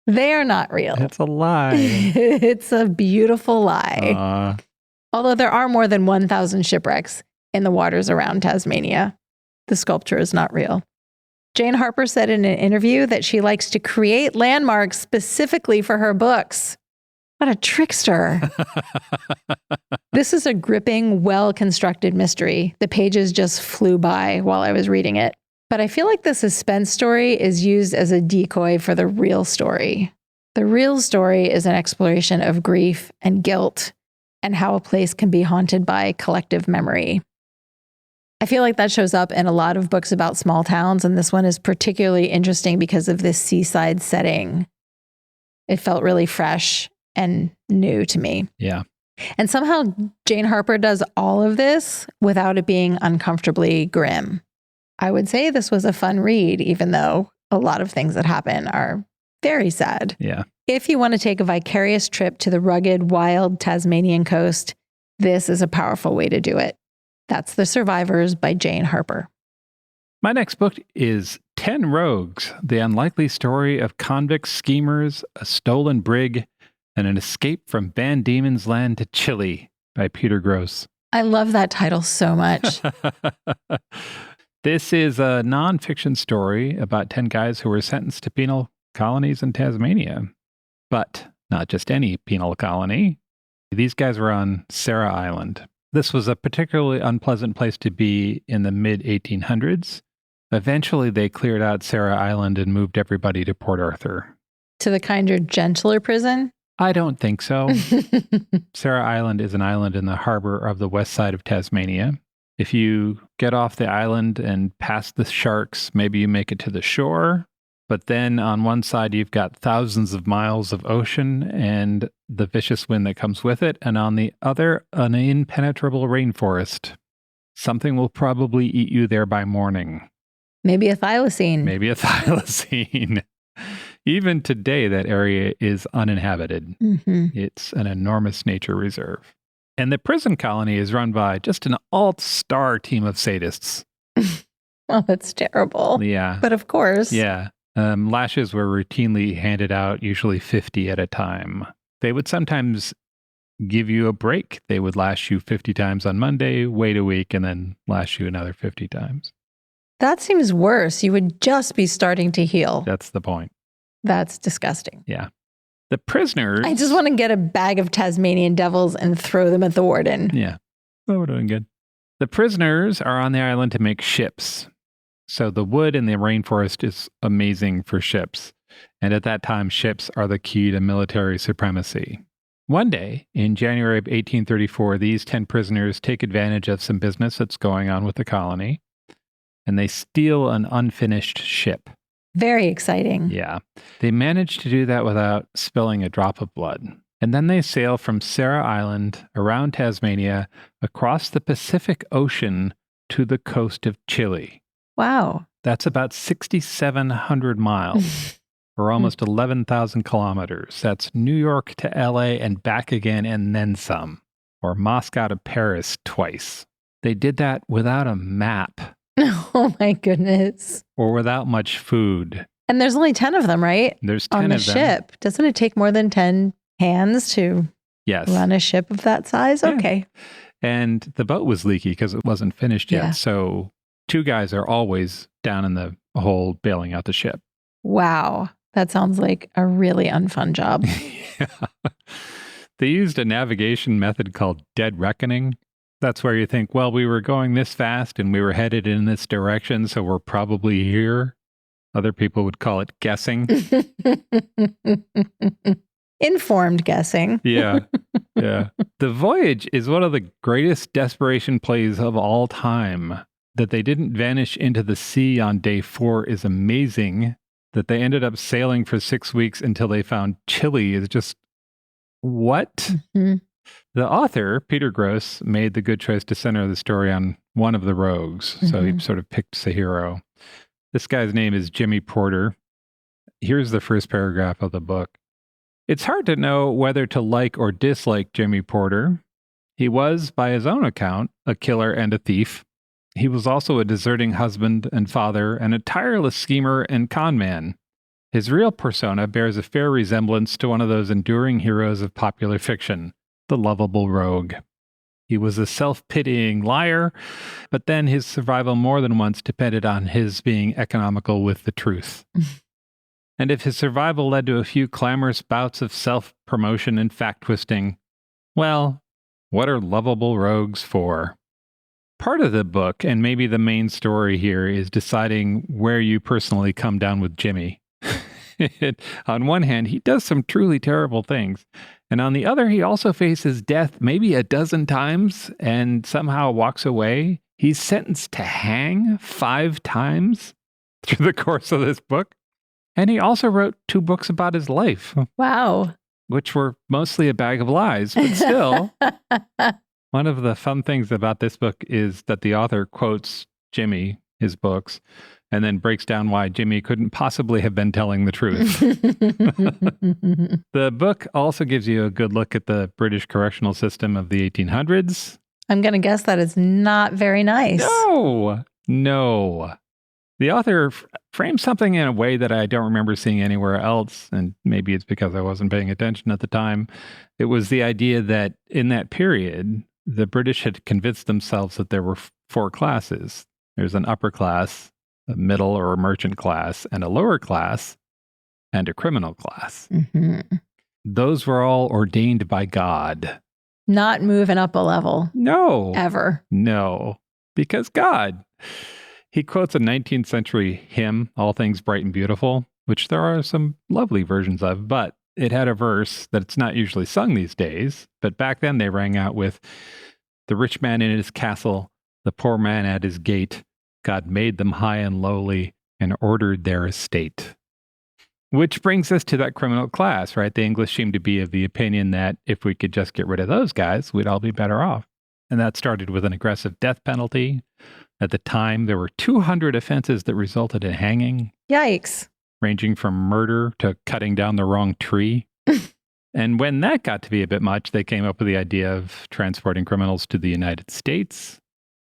They are not real. It's a lie. It's a beautiful lie. Although there are more than 1,000 shipwrecks in the waters around Tasmania, the sculpture is not real. Jane Harper said in an interview that she likes to create landmarks specifically for her books. What a trickster. This is a gripping, well-constructed mystery. The pages just flew by while I was reading it. But I feel like the suspense story is used as a decoy for the real story. The real story is an exploration of grief and guilt and how a place can be haunted by collective memory. I feel like that shows up in a lot of books about small towns, and this one is particularly interesting because of this seaside setting. It felt really fresh and new to me. Yeah. And somehow Jane Harper does all of this without it being uncomfortably grim. I would say this was a fun read, even though a lot of things that happen are very sad. Yeah. If you want to take a vicarious trip to the rugged, wild Tasmanian coast, this is a powerful way to do it. That's The Survivors by Jane Harper. My next book is 10 Rogues, the unlikely story of convicts, schemers, a stolen brig, and an escape from Van Diemen's Land to Chile by Peter Gross. I love that title so much. This is a nonfiction story about 10 guys who were sentenced to penal colonies in Tasmania. But not just any penal colony. These guys were on Sarah Island. This was a particularly unpleasant place to be in the mid-1800s. Eventually, they cleared out Sarah Island and moved everybody to Port Arthur. To the kinder, gentler prison? I don't think so. Sarah Island is an island in the harbor of the west side of Tasmania. If you get off the island and past the sharks, maybe you make it to the shore. But then on one side, you've got thousands of miles of ocean and the vicious wind that comes with it. And on the other, an impenetrable rainforest. Something will probably eat you there by morning. Maybe a thylacine. Even today, that area is uninhabited. Mm-hmm. It's an enormous nature reserve. And the prison colony is run by just an all-star team of sadists. Oh, that's terrible. Yeah. But of course. Yeah. Lashes were routinely handed out, usually 50 at a time. They would sometimes give you a break. They would lash you 50 times on Monday, wait a week, and then lash you another 50 times. That seems worse. You would just be starting to heal. That's the point. That's disgusting. Yeah. The prisoners... I just want to get a bag of Tasmanian devils and throw them at the warden. Yeah. Oh, we're doing good. The prisoners are on the island to make ships. So the wood in the rainforest is amazing for ships. And at that time, ships are the key to military supremacy. One day, in January of 1834, these 10 prisoners take advantage of some business that's going on with the colony, and they steal an unfinished ship. Very exciting. Yeah. They manage to do that without spilling a drop of blood. And then they sail from Sarah Island around Tasmania across the Pacific Ocean to the coast of Chile. Wow. That's about 6,700 miles, or almost 11,000 kilometers. That's New York to LA and back again and then some, or Moscow to Paris twice. They did that without a map. Oh my goodness. Or without much food. And there's only 10 of them, right? There's 10 on the of them. ship. Doesn't it take more than 10 hands to Yes. run a ship of that size? Yeah. Okay. And the boat was leaky because it wasn't finished yet. Yeah. So 2 guys are always down in the hold bailing out the ship. Wow. That sounds like a really unfun job. Yeah. They used a navigation method called dead reckoning. That's where you think, well, we were going this fast and we were headed in this direction, so we're probably here. Other people would call it guessing. Informed guessing. Yeah. Yeah. The voyage is one of the greatest desperation plays of all time. That they didn't vanish into the sea on day 4 is amazing. That they ended up sailing for 6 weeks until they found Chile is just what? Mm-hmm. The author, Peter Gross, made the good choice to center the story on one of the rogues. So he sort of picked a hero. This guy's name is Jimmy Porter. Here's the first paragraph of the book. It's hard to know whether to like or dislike Jimmy Porter. He was, by his own account, a killer and a thief. He was also a deserting husband and father and a tireless schemer and con man. His real persona bears a fair resemblance to one of those enduring heroes of popular fiction, the lovable rogue. He was a self-pitying liar, but then his survival more than once depended on his being economical with the truth. And if his survival led to a few clamorous bouts of self-promotion and fact-twisting, well, what are lovable rogues for? Part of the book, and maybe the main story here, is deciding where you personally come down with Jimmy. On one hand, he does some truly terrible things. And on the other, he also faces death maybe a dozen times and somehow walks away. He's sentenced to hang 5 times through the course of this book. And he also wrote 2 books about his life. Wow. Which were mostly a bag of lies, but still. One of the fun things about this book is that the author quotes Jimmy, his books, and then breaks down why Jimmy couldn't possibly have been telling the truth. The book also gives you a good look at the British correctional system of the 1800s. I'm going to guess that it's not very nice. No. The author frames something in a way that I don't remember seeing anywhere else, and maybe it's because I wasn't paying attention at the time. It was the idea that in that period, the British had convinced themselves that there were 4 classes. There's an upper class, a middle or a merchant class, and a lower class, and a criminal class. Mm-hmm. Those were all ordained by God. Not moving up a level. No. Ever. No. Because God. He quotes a 19th century hymn, All Things Bright and Beautiful, which there are some lovely versions of, but it had a verse that's not usually sung these days. But back then they rang out with, the rich man in his castle, the poor man at his gate, God made them high and lowly and ordered their estate. Which brings us to that criminal class, right? The English seem to be of the opinion that if we could just get rid of those guys, we'd all be better off. And that started with an aggressive death penalty. At the time, there were 200 offenses that resulted in hanging. Yikes. Ranging from murder to cutting down the wrong tree. And when that got to be a bit much, they came up with the idea of transporting criminals to the United States.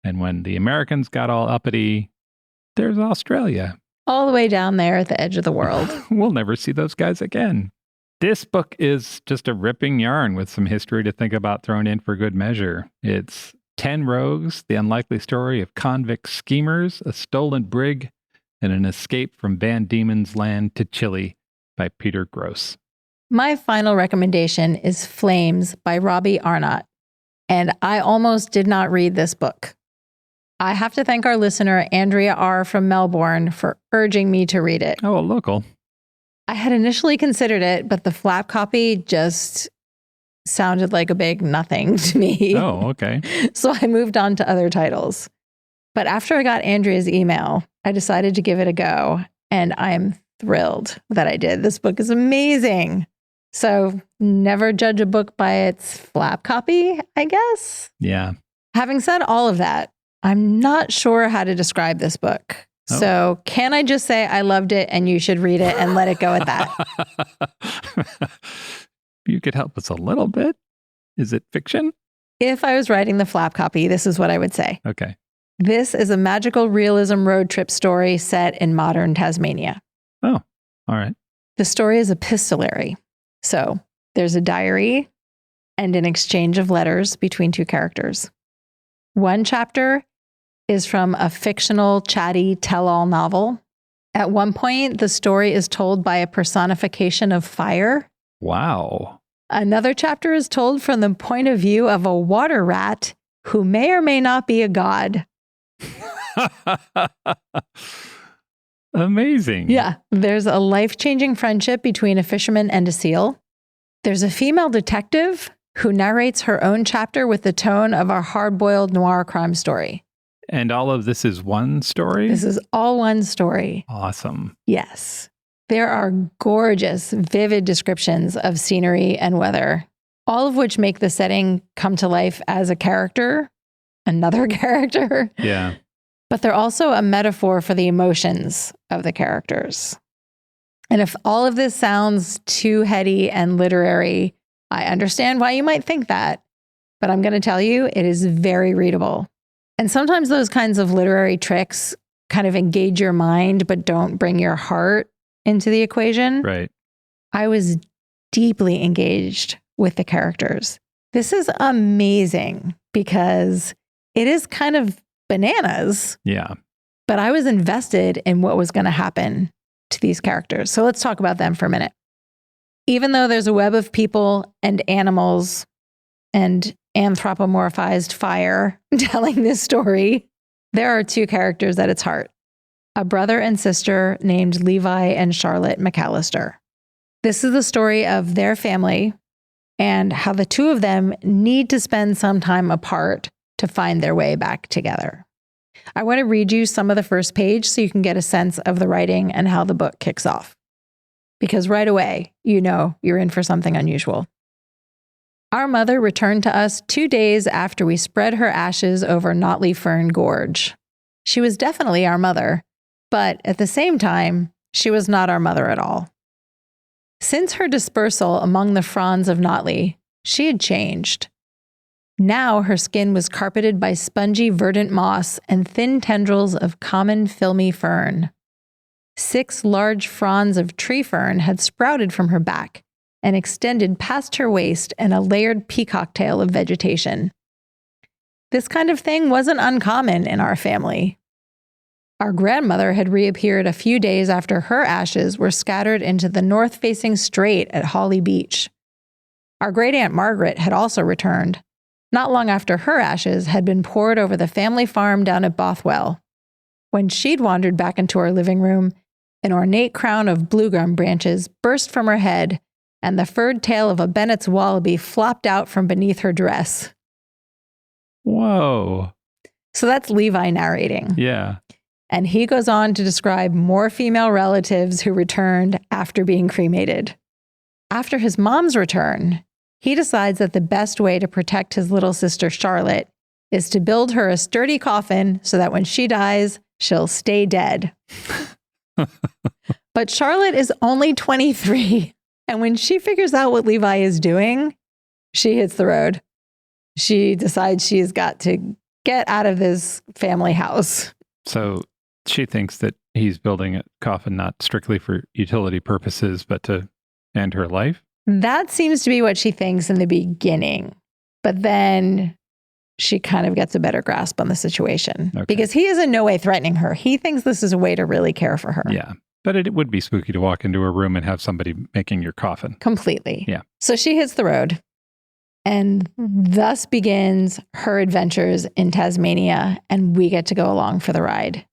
And when the Americans got all uppity, there's Australia. All the way down there at the edge of the world. We'll never see those guys again. This book is just a ripping yarn with some history to think about thrown in for good measure. It's 10 Rogues, the unlikely story of convict schemers, a stolen brig, and an escape from Van Diemen's Land to Chile by Peter Gross. My final recommendation is Flames by Robbie Arnott. And I almost did not read this book. I have to thank our listener, Andrea R. from Melbourne, for urging me to read it. Oh, a local. I had initially considered it, but the flap copy just sounded like a big nothing to me. Oh, okay. So I moved on to other titles. But after I got Andrea's email, I decided to give it a go. And I'm thrilled that I did. This book is amazing. So never judge a book by its flap copy, I guess. Yeah. Having said all of that, I'm not sure how to describe this book. Oh. So can I just say I loved it and you should read it and let it go at that? You could help us a little bit. Is it fiction? If I was writing the flap copy, this is what I would say. Okay. This is a magical realism road trip story set in modern Tasmania. Oh, all right. The story is epistolary. So there's a diary and an exchange of letters between 2 characters. One chapter is from a fictional, chatty tell-all novel. At one point, the story is told by a personification of fire. Wow. Another chapter is told from the point of view of a water rat who may or may not be a god. Amazing. Yeah. There's a life-changing friendship between a fisherman and a seal. There's a female detective who narrates her own chapter with the tone of a hard-boiled noir crime story. And all of this is one story? This is all one story. Awesome. Yes. There are gorgeous, vivid descriptions of scenery and weather, all of which make the setting come to life as a character, another character. Yeah. But they're also a metaphor for the emotions of the characters. And if all of this sounds too heady and literary, I understand why you might think that. But I'm going to tell you, it is very readable. And sometimes those kinds of literary tricks kind of engage your mind, but don't bring your heart into the equation. Right. I was deeply engaged with the characters. This is amazing because it is kind of bananas. Yeah. But I was invested in what was going to happen to these characters. So let's talk about them for a minute. Even though there's a web of people and animals and anthropomorphized fire telling this story, there are two characters at its heart. A brother and sister named Levi and Charlotte McAllister. This is the story of their family and how the two of them need to spend some time apart to find their way back together. I want to read you some of the first page so you can get a sense of the writing and how the book kicks off. Because right away, you know you're in for something unusual. Our mother returned to us 2 days after we spread her ashes over Notley Fern Gorge. She was definitely our mother, but at the same time, she was not our mother at all. Since her dispersal among the fronds of Notley, she had changed. Now her skin was carpeted by spongy verdant moss and thin tendrils of common filmy fern. 6 large fronds of tree fern had sprouted from her back and extended past her waist in a layered peacock tail of vegetation. This kind of thing wasn't uncommon in our family. Our grandmother had reappeared a few days after her ashes were scattered into the north-facing strait at Holly Beach. Our great-aunt Margaret had also returned, not long after her ashes had been poured over the family farm down at Bothwell. When she'd wandered back into our living room, an ornate crown of bluegum branches burst from her head, and the furred tail of a Bennett's wallaby flopped out from beneath her dress. Whoa. So that's Levi narrating. Yeah. And he goes on to describe more female relatives who returned after being cremated. After his mom's return, he decides that the best way to protect his little sister Charlotte is to build her a sturdy coffin so that when she dies, she'll stay dead. But Charlotte is only 23. And when she figures out what Levi is doing, she hits the road. She decides she's got to get out of this family house. So she thinks that he's building a coffin not strictly for utility purposes, but to end her life? That seems to be what she thinks in the beginning. But then she kind of gets a better grasp on the situation. Okay. Because he is in no way threatening her. He thinks this is a way to really care for her. Yeah. But it would be spooky to walk into a room and have somebody making your coffin. Completely. Yeah. So she hits the road. And thus begins her adventures in Tasmania. And we get to go along for the ride.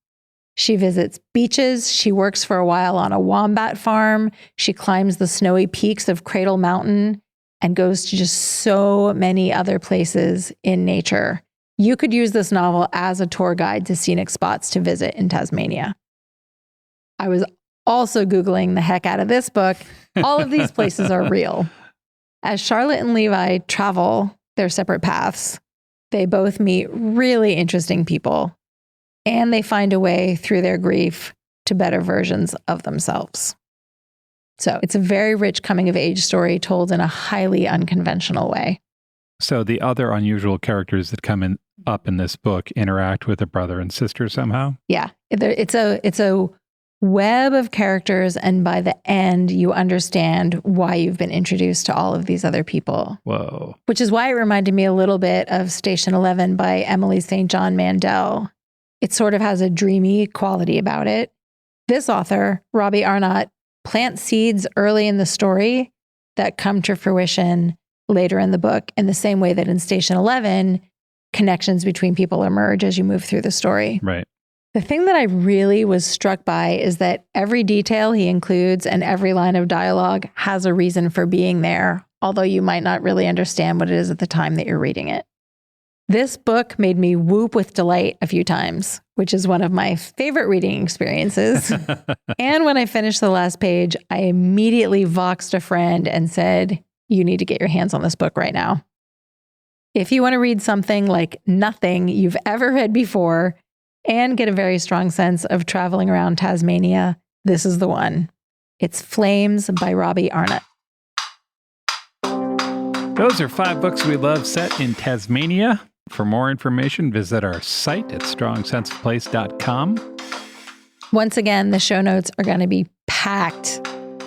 She visits beaches. She works for a while on a wombat farm. She climbs the snowy peaks of Cradle Mountain and goes to just so many other places in nature. You could use this novel as a tour guide to scenic spots to visit in Tasmania. I was also Googling the heck out of this book. All of these places are real. As Charlotte and Levi travel their separate paths, they both meet really interesting people, and they find a way through their grief to better versions of themselves. So it's a very rich coming-of-age story told in a highly unconventional way. So the other unusual characters that come up in this book interact with a brother and sister somehow? Yeah, it's a web of characters, and by the end, you understand why you've been introduced to all of these other people. Whoa. Which is why it reminded me a little bit of Station 11 by Emily St. John Mandel. It sort of has a dreamy quality about it. This author, Robbie Arnott, plants seeds early in the story that come to fruition later in the book, in the same way that in Station 11, connections between people emerge as you move through the story. Right. The thing that I really was struck by is that every detail he includes and every line of dialogue has a reason for being there, although you might not really understand what it is at the time that you're reading it. This book made me whoop with delight a few times, which is one of my favorite reading experiences. And when I finished the last page, I immediately voxed a friend and said, you need to get your hands on this book right now. If you want to read something like nothing you've ever read before and get a very strong sense of traveling around Tasmania, this is the one. It's Flames by Robbie Arnott. Those are 5 books we love set in Tasmania. For more information, visit our site at strongsenseofplace.com. Once again, the show notes are going to be packed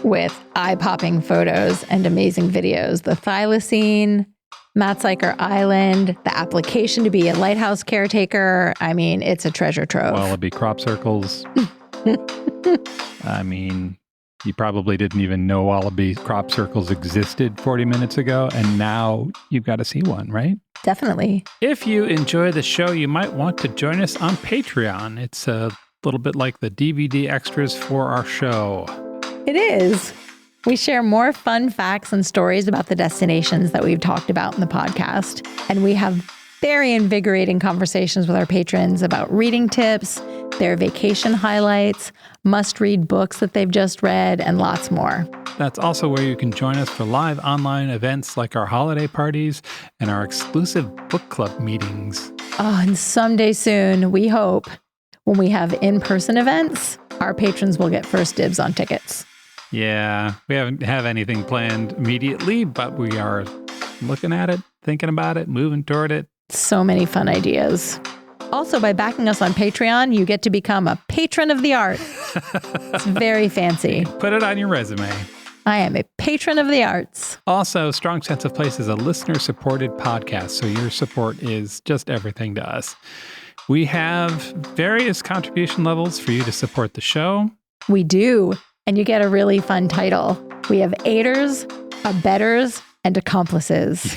with eye-popping photos and amazing videos. The thylacine, Matsuyker Island, the application to be a lighthouse caretaker. I mean, it's a treasure trove. Wallaby crop circles. I mean, you probably didn't even know wallaby crop circles existed 40 minutes ago, and now you've got to see one, right? Definitely. If you enjoy the show, you might want to join us on Patreon. It's a little bit like the DVD extras for our show. It is. We share more fun facts and stories about the destinations that we've talked about in the podcast. And we have very invigorating conversations with our patrons about reading tips, their vacation highlights, must-read books that they've just read, and lots more. That's also where you can join us for live online events like our holiday parties and our exclusive book club meetings. Oh, and someday soon, we hope, when we have in-person events, our patrons will get first dibs on tickets. Yeah, we haven't have anything planned immediately, but we are looking at it, thinking about it, moving toward it. So many fun ideas. Also, by backing us on Patreon, you get to become a patron of the art. It's very fancy. Put it on your resume. I am a patron of the arts. Also, Strong Sense of Place is a listener-supported podcast, so your support is just everything to us. We have various contribution levels for you to support the show. We do, and you get a really fun title. We have aiders, abettors, and accomplices.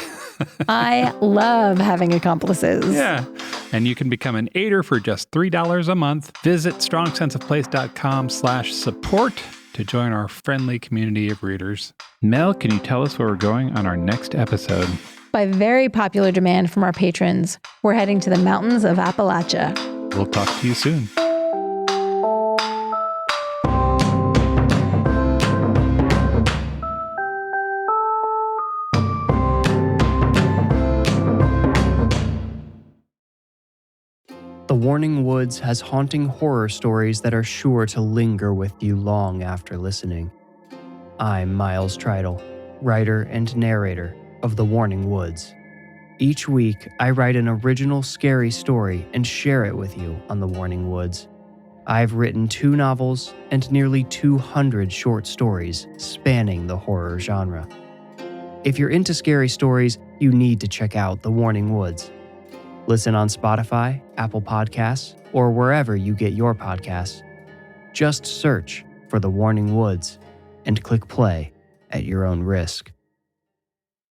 I love having accomplices. Yeah. And you can become an aider for just $3 a month. Visit strongsenseofplace.com/support to join our friendly community of readers. Mel, can you tell us where we're going on our next episode? By very popular demand from our patrons, we're heading to the mountains of Appalachia. We'll talk to you soon. The Warning Woods has haunting horror stories that are sure to linger with you long after listening. I'm Miles Treidel, writer and narrator of The Warning Woods. Each week, I write an original scary story and share it with you on The Warning Woods. I've written 2 novels and nearly 200 short stories spanning the horror genre. If you're into scary stories, you need to check out The Warning Woods. Listen on Spotify, Apple Podcasts, or wherever you get your podcasts. Just search for The Warning Woods and click play at your own risk.